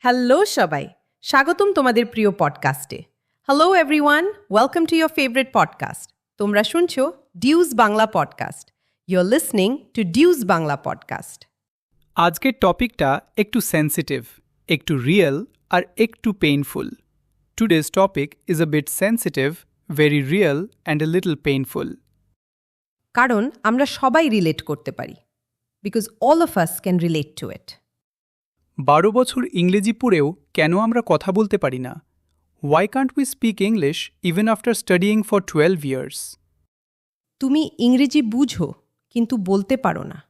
Hello সবাই, স্বাগতম তোমাদের প্রিয় পডকাস্টে। Hello everyone, welcome to your favourite podcast. তোমরা শুনছো Deuce Bangla podcast. You're listening to Deuce Bangla podcast. আজকের টপিকটা একটু সেন্সিটিভ, একটু রিয়েল আর একটু painful. Today's topic is a bit sensitive, very real and a little painful. কারণ আমরা সবাই রিলেট করতে পারি, because all of us can relate to it. 12 বছর ইংরেজি পড়েও কেন আমরা কথা বলতে পারি না? Why can't we speak English even after studying for 12 years? তুমি ইংরেজি বুঝো কিন্তু বলতে পারো না।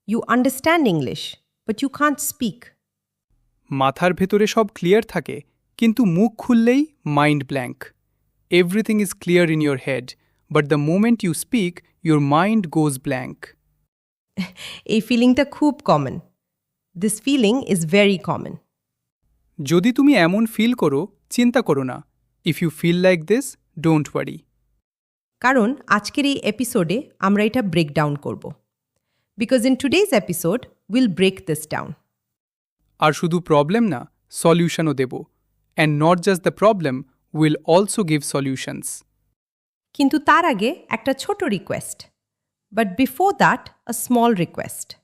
You understand English but you can't speak. মাথার ভেতরে সব ক্লিয়ার থাকে, কিন্তু মুখ খুললেই mind blank. Everything is clear in your head, but the moment you speak your mind goes blank. এই ফিলিংটা খুব common. This feeling is very common. যদি তুমি এমন ফিল করো, চিন্তা করো না। If you feel like this, don't worry. কারণ আজকের এই এপিসোডে আমরা এটা ব্রেক ডাউন করব। Because in today's episode will break this down. আর শুধু প্রবলেম না, সলিউশনও দেব। And not just the problem, will also give solutions. কিন্তু তার আগে একটা ছোট request. But before that a small request.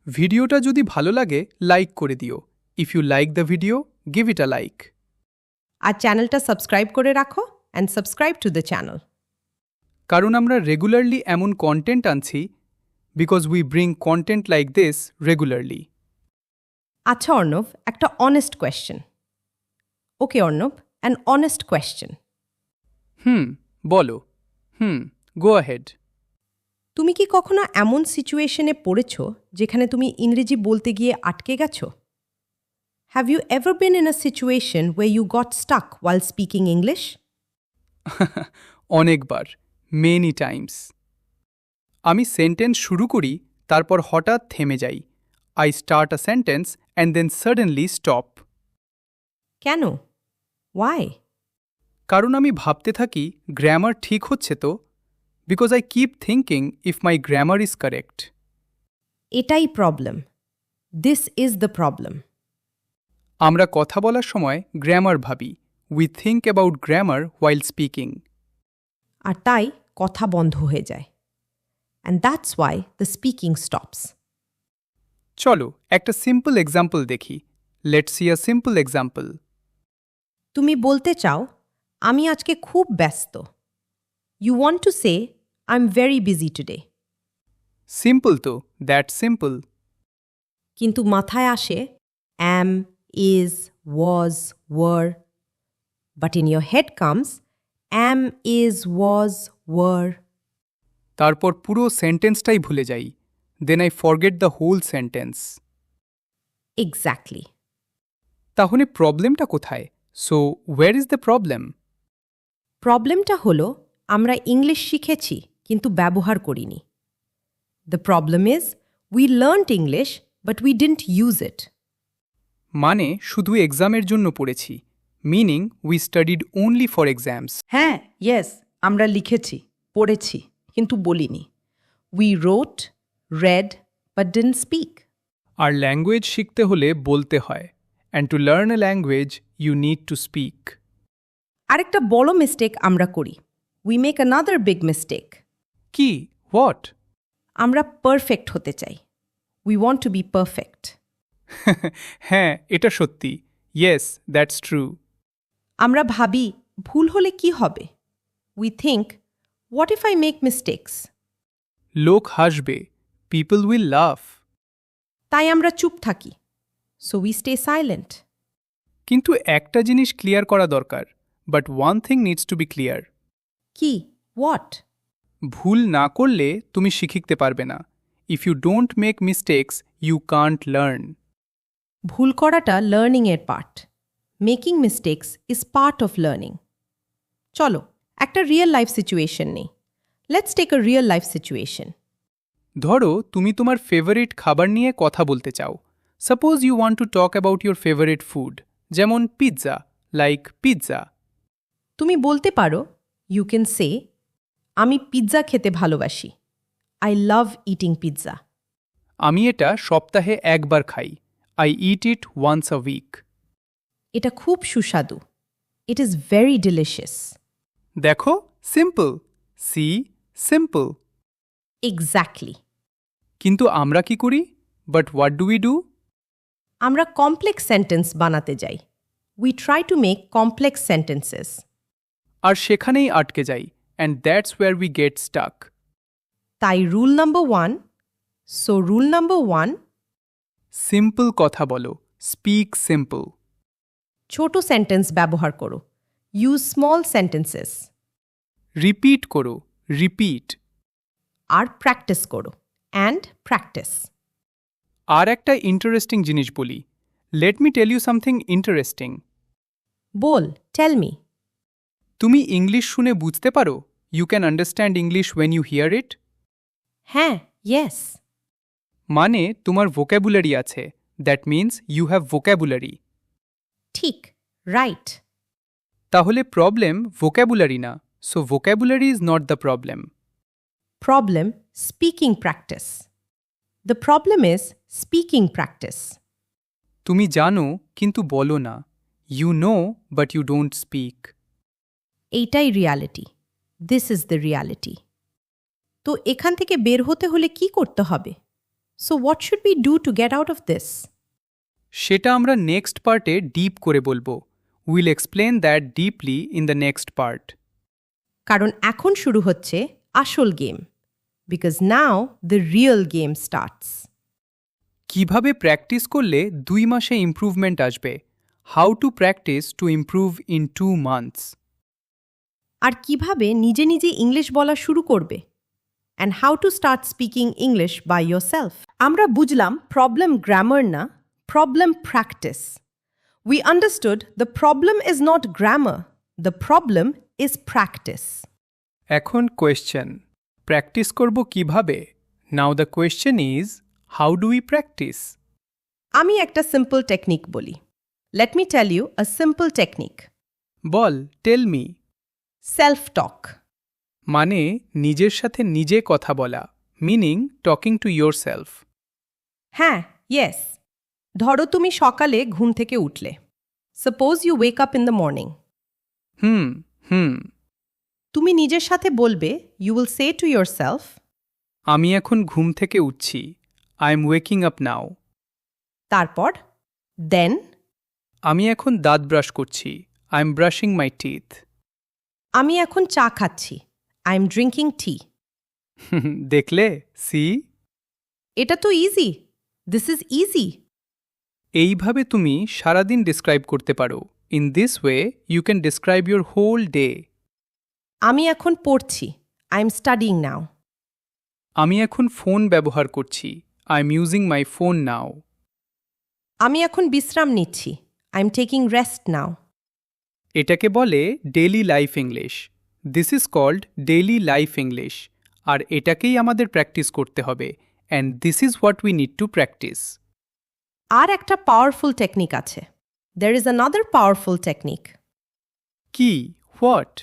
ভিডিওটা যদি ভালো লাগে, লাইক করে দিও। If you like the video, give it a like. আর চ্যানেলটা সাবস্ক্রাইব করে রাখো and subscribe to the channel. কারণ আমরা রেগুলারলি এমন কন্টেন্ট আনছি, because we bring content like this regularly. আচ্ছা অর্ণব, একটা honest question. Okay Arnab, an honest question. বলো। Go ahead. তুমি কি কখনো এমন সিচুয়েশনে পড়েছ যেখানে তুমি ইংরেজি বলতে গিয়ে আটকে গেছো? Have you ever been in a situation where you got stuck while speaking English? অনেকবার, মেনি টাইমস। আমি সেন্টেন্স শুরু করি, তারপর হঠাৎ থেমে যাই। I start a sentence and then suddenly stop. কেন? ওয়াই? কারণ আমি ভাবতে থাকি গ্রামার ঠিক হচ্ছে তো, because I keep thinking if my grammar is correct. এটাই problem. This is the problem. আমরা কথা বলার সময় গ্রামার ভাবি। We think about grammar while speaking. আর তাই কথা বন্ধ হয়ে যায়। And that's why the speaking stops. চলো একটা সিম্পল এক্সাম্পল দেখি। Let's see a simple example. তুমি বলতে চাও, আমি আজকে খুব ব্যস্ত। You want to say, I am very busy today. Simple তো, দ্যাট সিম্পল। কিন্তু মাথায় আসে am, is, was, were. But in your head comes am, is, was, were. তারপর পুরো সেন্টেন্সটাই ভুলে যাই। Then I forget the whole sentence. Exactly. তাহলে প্রবলেমটা কোথায়? So where is the problem? প্রবলেমটা হলো আমরা ইংলিশ শিখেছি কিন্তু ব্যবহার করিনি। The problem is we learned English but we didn't use it. মানে শুধু এক্সামের জন্য পড়েছি, meaning we studied only for exams. হ্যাঁ, ইয়েস, আমরা লিখেছি, পড়েছি, কিন্তু বলিনি। We wrote, read, but didn't speak. আর ল্যাঙ্গুয়েজ শিখতে হলে বলতে হয়। And to learn a language you need to speak. আরেকটা বড় মিস্টেক আমরা করি। We make another big mistake. কি? হোয়াট? আমরা পারফেক্ট হতে চাই। We want to be perfect. হ্যাঁ, এটা সত্যি। Yes, that's true. আমরা ভাবি ভুল হলে কি হবে? We think, what if I make mistakes? লোক হাসবে, পিপল উইল লাফ। তাই আমরা চুপ থাকি। So we stay silent. কিন্তু একটা জিনিস ক্লিয়ার করা দরকার। But one thing needs to be clear. কি? হোয়াট? ভুল না করলে তুমি শিখতে পারবে না। If you don't make mistakes you can't learn. ভুল করাটা লার্নিংয়ের part. Making mistakes is part of learning. চলো একটা রিয়েল লাইফ সিচুয়েশন নেই। Let's take a real life situation. ধরো তুমি তোমার ফেভারিট খাবার নিয়ে কথা বলতে চাও। Suppose you want to talk about your favourite food, যেমন পিৎজা, লাইক পিৎজা। তুমি বলতে পারো, ইউ ক্যান সে, আমি পিৎজা খেতে ভালোবাসি। I love eating pizza. আমি এটা সপ্তাহে একবার খাই। I eat it once a week. এটা খুব সুস্বাদু। It is very delicious. দেখো, সিম্পল। See, simple. Exactly. কিন্তু আমরা কি করি? But what do we do? আমরা কমপ্লেক্স সেন্টেন্স বানাতে যাই। We try to make complex sentences. আর সেখানেই আটকে যাই, and that's where we get stuck. তাই rule number 1, rule number 1, simple কথা বলো, স্পিক সিম্পল। ছোট সেন্টেন্স ব্যবহার করো। Use small sentences. রিপিট করো, রিপিট। আর প্র্যাকটিস করো। And practice. আর একটা ইন্টারেস্টিং জিনিস বলি। Let me tell you something interesting. বল, টেল মি। তুমি ইংলিশ শুনে বুঝতে পারো? You can understand English when you hear it? হ্যাঁ, ইয়েস। মানে তোমার ভোক্যাবুলারি আছে। That means you have vocabulary. ঠিক, রাইট। তাহলে প্রবলেম ভোক্যাবুলারি না, so vocabulary is not the problem. Problem speaking practice. The problem is speaking practice. তুমি জানো কিন্তু বলো না। You know but you don't speak. এইটাই reality. This is the reality. তো এখান থেকে বের হতে হলে কি করতে হবে? So what should be do to get out of this? সেটা আমরা নেক্সট পার্টে ডিপ করে বলবো। Will explain that deeply in the next part. কারণ এখন শুরু হচ্ছে আসল game. Because now the real game starts. কিভাবে প্র্যাকটিস করলে 2 মাসে ইমপ্রুভমেন্ট আসবে? How to practice to improve in 2 months. আর কিভাবে নিজে নিজে ইংলিশ বলা শুরু করবে? And how to start speaking English by yourself. আমরা বুঝলাম প্রবলেম গ্রামার না, problem practice. We understood the problem is not grammar, the problem is practice. এখন কোয়েশ্চেন, প্র্যাকটিস করব কিভাবে? Now the question is, how do we practice? আমি একটা simple technique বলি। Let me tell you a simple technique. বল, tell me. Self-talk. মানে নিজের সাথে নিজে কথা বলা, meaning talking to your yourself, yes. ধরো তুমি সকালে ঘুম থেকে উঠলে। Suppose you wake up in the morning. হুম। তুমি নিজের সাথে বলবে, you will say to yourself, আমি এখন ঘুম থেকে উঠছি। আই এম ওয়েকিং আপ নাও। তারপর then আমি এখন দাঁত ব্রাশ করছি। I M brushing my teeth. আমি এখন চা খাচ্ছি। I am drinking tea. দেখলে? সি? এটা তো ইজি। This is easy. এইভাবে তুমি সারাদিন ডিসক্রাইব করতে পারো। In this way you can describe your whole day. আমি এখন পড়ছি। I am studying now. আমি এখন ফোন ব্যবহার করছি। I am using my phone now. আমি এখন বিশ্রাম নিচ্ছি। I am taking rest now. এটাকে বলে daily life English. This is called daily life English. আর এটাকেই আমাদের প্র্যাকটিস করতে হবে। And this is what we need to practice. আর একটা পাওয়ারফুল টেকনিক আছে। There is another powerful technique. কি? হোয়াট?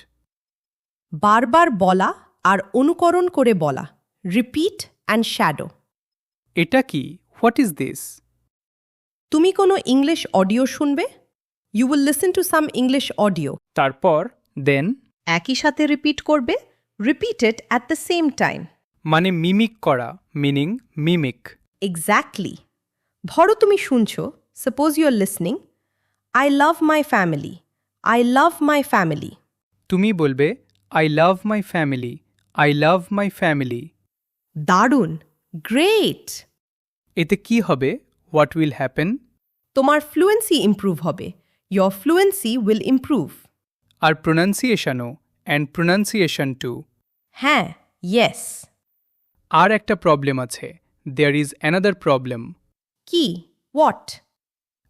বারবার বলা আর অনুকরণ করে বলা। Repeat and shadow. এটা কি? What is this? তুমি কোনো ইংলিশ অডিও শুনবে। You will listen to some English audio. তারপর দেন একই সাথে রিপিট করবে। Repeat it at the same time. মানে মিমিক করা, মিনিং মিমিক। Exactly. ধরো তুমি শুনছো। Suppose you are listening. I love my family. I love my family. তুমি বলবে I love my family. I love my family. দারুণ। Great. এতে কি হবে? What will happen? তোমার ফ্লুয়েন্সি ইমপ্রুভ হবে। Your fluency will improve. আর প্রোনাউন্সিয়েশনও, অ্যান্ড প্রোনাউন্সিয়েশন টু। হ্যাঁ, yes. আর একটা প্রবলেম আছে। There is another problem. কি? What?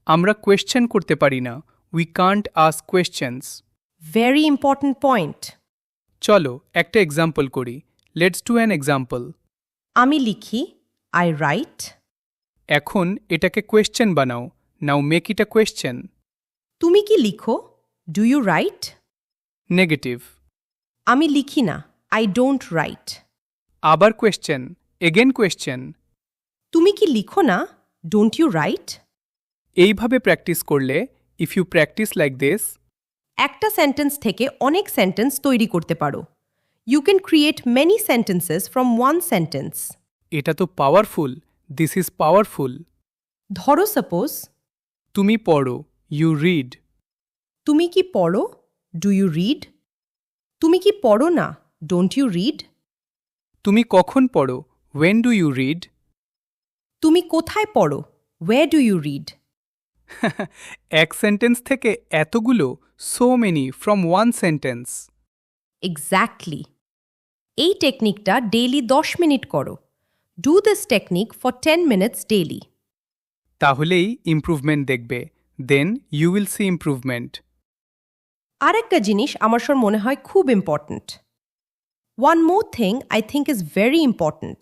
আমরা কোয়েশ্চেন করতে পারি না। We can't ask questions. Very important point. চলো একটা এক্সাম্পল করি। Let's do an example. আমি লিখি। I write. এখন এটাকে কোয়েশ্চেন বানাও। Now make it a question. তুমি কি লিখো? Do you write? নেগেটিভ। আমি লিখি না। I don't write. আবার কোয়েশ্চেন, এগেন কোয়েশ্চেন। তুমি কি লিখো না? Don't you write? এইভাবে প্র্যাকটিস করলে if you practice like this একটা সেন্টেন্স থেকে অনেক সেন্টেন্স তৈরি করতে পারো। You can create many sentences from one sentence. এটা তো পাওয়ারফুল, দিস ইজ পাওয়ারফুল। ধরো সাপোজ, তুমি পড়ো, ইউ রিড। তুমি কি পড়ো? Do you read? তুমি কি পড়ো না? Don't you read? তুমি কখন পড়ো? When do you read? তুমি কোথায় পড়ো? Where do you read? এক সেন্টেন্স থেকে এতগুলো, so many from one sentence. Exactly. এই টেকনিকটা ডেইলি 10 মিনিট করো। Do this technique for 10 minutes daily. তাহলেই ইমপ্রুভমেন্ট দেখবে, then you will see improvement. আরেকটা জিনিস আমার মনে হয় খুব important. One more thing I think is very important.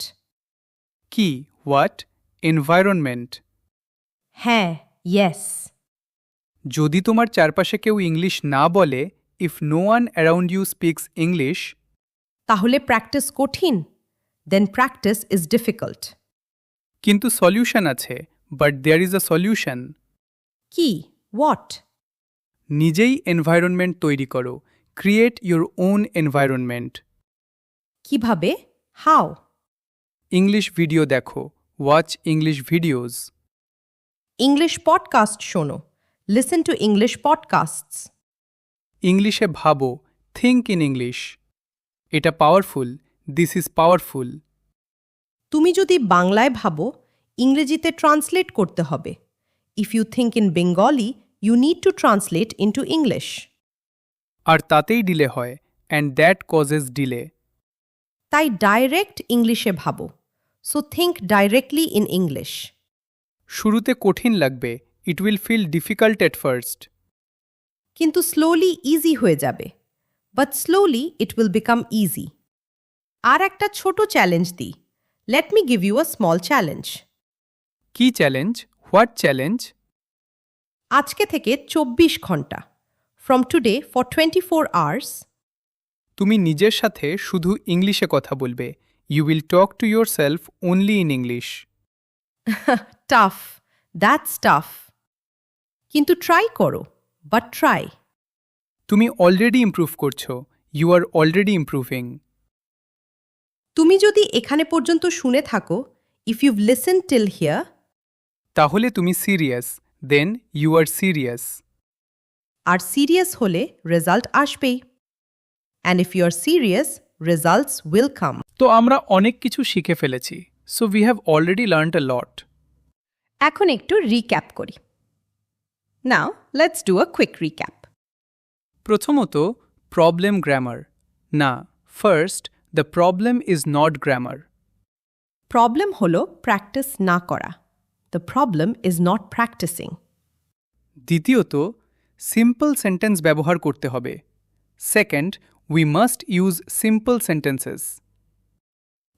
কি? হোয়াট? এনভায়রনমেন্ট। হ্যাঁ, ইয়েস। যদি তোমার চারপাশে কেউ ইংলিশ না বলে, if no one around you speaks English, তাহলে প্র্যাকটিস কঠিন। Then practice is difficult. কিন্তু সলিউশন আছে, but there is a solution. কি? হোয়াট? নিজেই এনভায়রনমেন্ট তৈরি করো, ক্রিয়েট ইউর ওন এনভায়রনমেন্ট। কিভাবে? হাউ? ইংলিশ ভিডিও দেখো, watch English videos. English podcast শোনো, লিসেন টু ইংলিশ পডকাস্টস। ইংলিশে ভাবো, থিঙ্ক ইন ইংলিশ। এটা পাওয়ারফুল, দিস ইজ পাওয়ারফুল। তুমি যদি বাংলায় ভাবো, ইংরেজিতে ট্রান্সলেট করতে হবে। If you think in Bengali, you need to translate into English. আর তাতেই ডিলে হয়, অ্যান্ড দ্যাট কজেস ডিলে। তাই ডাইরেক্ট ইংলিশে ভাবো। So think directly in English. শুরুতে কঠিন লাগবে, it will feel difficult at first. কিন্তু স্লোলি ইজি হয়ে যাবে। But slowly it will become easy. আর একটা ছোট চ্যালেঞ্জ দিই। Let me give you a small challenge. কি চ্যালেঞ্জ? What challenge? আজকে থেকে 24 ঘন্টা, ফ্রম টুডে ফর 24 আওয়ার্স, তুমি নিজের সাথে শুধু ইংলিশে কথা বলবে। You will talk to your self only in English. Tough, that's tough. কিন্তু ট্রাই করো, বাট ট্রাই। তুমি অলরেডি ইমপ্রুভ করছো, ইউ আর অলরেডি ইমপ্রুভিং। তুমি যদি এখানে পর্যন্ত শুনে থাকো, if you've listen till here, তাহলে তুমি serious, then you are serious. আর সিরিয়াস হলে রেজাল্ট আসবেই। And if you are serious, results will come. তো আমরা অনেক কিছু শিখে ফেলেছি, so we have already learned a lot. এখন একটু রিক্যাপ করি। Now let's do a quick recap. প্রথমত, প্রবলেম গ্রামার। না, first, the problem is not grammar. Problem হলো প্র্যাকটিস না করা। The problem is not practicing. দ্বিতীয়ত, সিম্পল সেন্টেন্স ব্যবহার করতে হবে। Second, we must use simple sentences.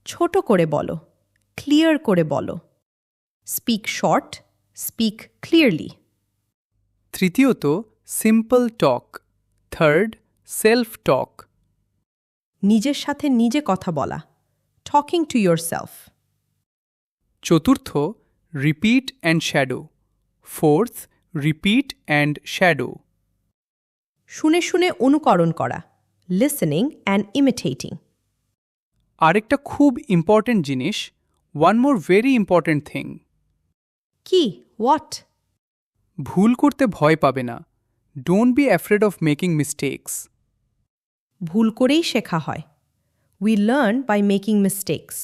ছোট করে বলো, ক্লিয়ার করে বলো। Speak short, speak clearly. তৃতীয়ত, simple talk. Third, self talk. নিজের সাথে নিজে কথা বলা, টকিং টু ইয়োর সেলফ। চতুর্থ, repeat and shadow. Fourth, repeat and shadow. শুনে শুনে অনুকরণ করা, লিসেনিং অ্যান্ড ইমিটেটিং। আরেকটা খুব ইম্পর্ট্যান্ট জিনিস, one more very important thing. কি? হোয়াট? ভুল করতে ভয় পাবে না। Don't be afraid of making mistakes. ভুল করেই শেখা হয়। We learn by making mistakes.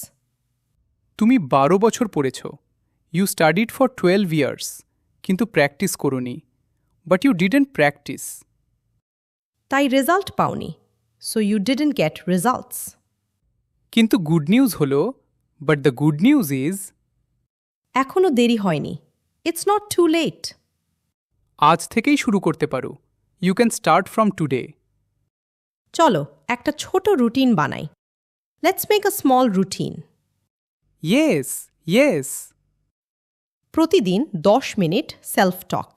তুমি 12 বছর পড়েছ, ইউ স্টাডিড ফর 12 ইয়ার্স, কিন্তু প্র্যাকটিস করোনি। But you didn't practice. তাই রেজাল্ট পাওনি। So you didn't get results. কিন্তু গুড নিউজ হলো, but the good news is, এখনও দেরি হয়নি। It's not two late. আজ থেকেই শুরু করতে পারো। You can start from today. চলো একটা ছোট রুটিন বানাই। Let's make a small routine. Yes, yes. প্রতিদিন 10 minute self talk.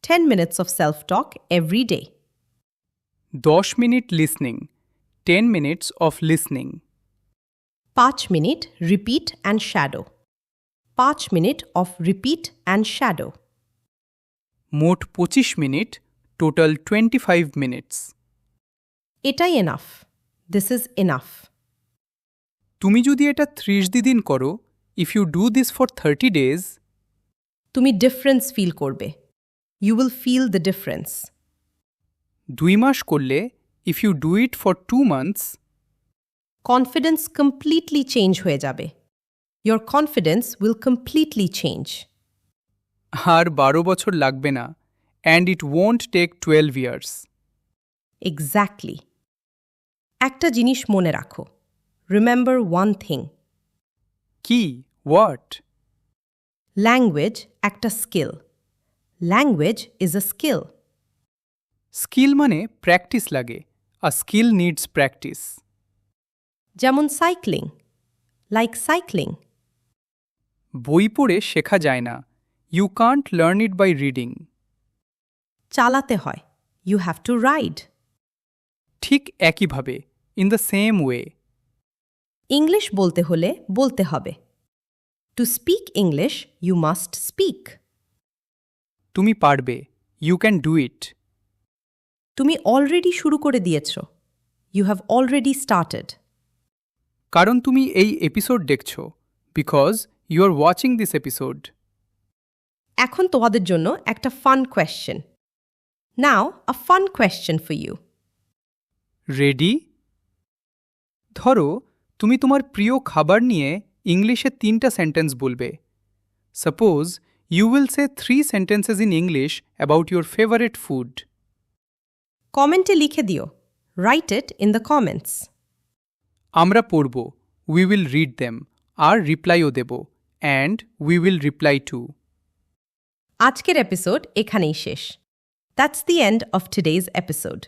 10 minutes of self talk every day. 10 minute listening, 10 minutes of listening. 5 minute repeat and shadow. 5 minute of repeat and shadow. মোট 25 minute, total 25 minutes. এটাই enough. This is enough. তুমি যদি এটা 30 দিন করো, if you do this for 30 days, তুমি difference feel করবে। You will feel the difference. 2 মাস করলে, if you do it for 2 months, confidence completely change হয়ে যাবে। Your confidence will completely change. আর 12 বছর লাগবে না, and it won't take 12 years. Exactly. একটা জিনিস মনে রাখো, রিমেম্বার ওয়ান থিং, কি? হোয়াট? ল্যাঙ্গুয়েজ একটা skill. Language is a skill. Skill মানে প্র্যাকটিস লাগে, আ স্কিল নিডস প্র্যাকটিস। যেমন সাইক্লিং, লাইক সাইক্লিং। বই পড়ে শেখা যায় না, you can't learn it by reading. চালাতে হয়, ইউ হ্যাভ টু রাইড। ঠিক একইভাবে, in the same way, English বলতে হলে বলতে হবে। To speak English you must speak. তুমি পারবে, ইউ ক্যান ডু ইট। তুমি অলরেডি শুরু করে দিয়েছ, ইউ হ্যাভ অলরেডি স্টার্টেড। কারণ তুমি এই এপিসোড দেখছো, because you are watching this episode. এখন তোমাদের জন্য একটা fun question. Now a fun question for you. Ready? ধরো তুমি তোমার প্রিয় খাবার নিয়ে ইংলিশে 3টা সেন্টেন্স বলবে। Suppose you will say 3 sentences in English about your favourite food. কমেন্টে লিখে দিও, write it in the comments. আমরা পড়ব, উই উইল রিড দেম, আর রিপ্লাইও দেব, and we will reply too. আজকের এপিসোড এখানেই শেষ। That's the end of today's episode.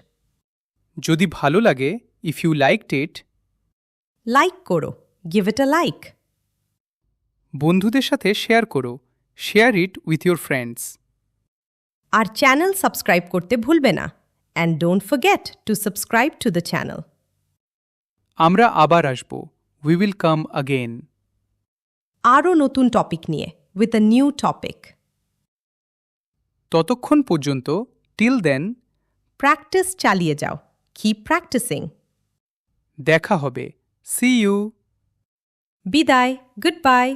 যদি ভালো লাগে, if you liked it, like করো, গিভ ইট আ লাইক। বন্ধুদের সাথে শেয়ার করো, share it with your friends. R channel subscribe করতে ভুলবে না, and don't forget to subscribe to the channel. আমরা আবার আসব, উই উইল কাম আগেন। আরও নতুন টপিক নিয়ে, উইথ আ নিউ টপিক। ততক্ষণ পর্যন্ত, টিল দেন, প্র্যাকটিস চালিয়ে যাও। Keep practicing. দেখা হবে। See you. বিদায়, গুড বাই।